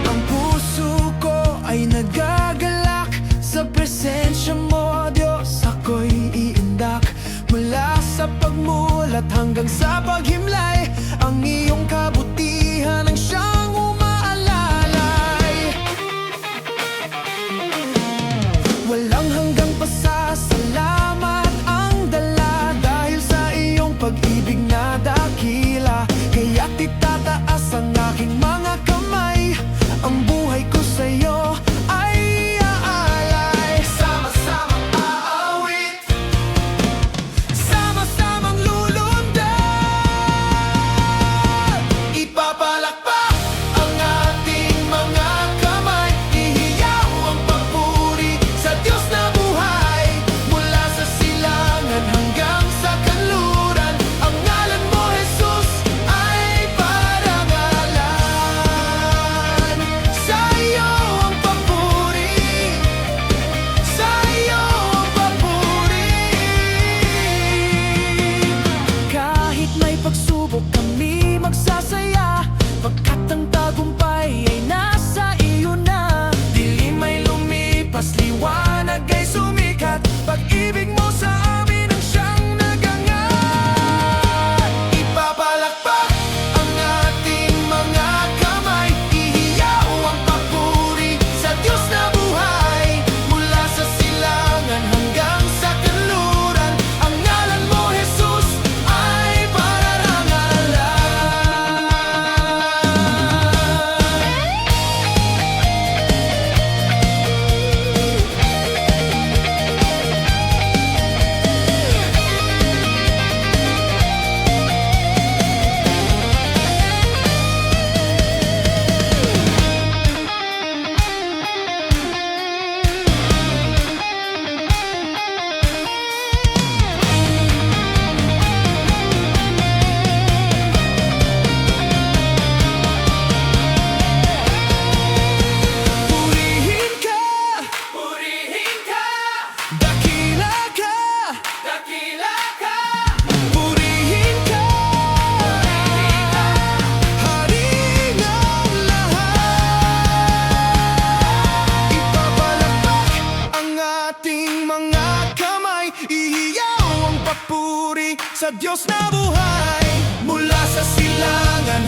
Ang puso ko ay nagagalak sa presensya mo, Diyos. Ako'y iindak mula sa pagmulat hanggang sa paghimlay. Ang iyong kabutihan ang siyang umaalalay. Walang hanggang pasasalamat ang dala dahil sa iyong pag-ibig na dakila. Kaya't itataas ang aking mga kamay. Ang buhay ko sa'yo ay aalay. Sama-samang aawit, sama-samang lulundag. Ipapalakpak ang ating mga kamay. Ihiyaw ang papuri sa Diyos na buhay. Mula sa silangan hanggang sa kanluran, ang ngalan mo, Jesus, ay parangalan. Sa iyo ang papuri, sa iyo ang papuri. Kahit may pagsubok kami magsasaya, pagkat ang tagumpay ay nasa iyo na. Dilim ay lumipas, liwanag ay sumikat. Pag-ibig mo sa amin ang siyang nagangat. Ipapalakpak ang ating mga kamay. Ihiyaw ang papuri sa Diyos na buhay. Mula sa silangan hanggang sa kanluran, ang ngalan mo, Jesus, ay pararangalan. Purihin ka, dakila ka, purihin ka, hari ng lahat. Ipapalakpak ang ating mga kamay. Ihiyaw ang papuri sa Diyos na buhay. Mula sa silangan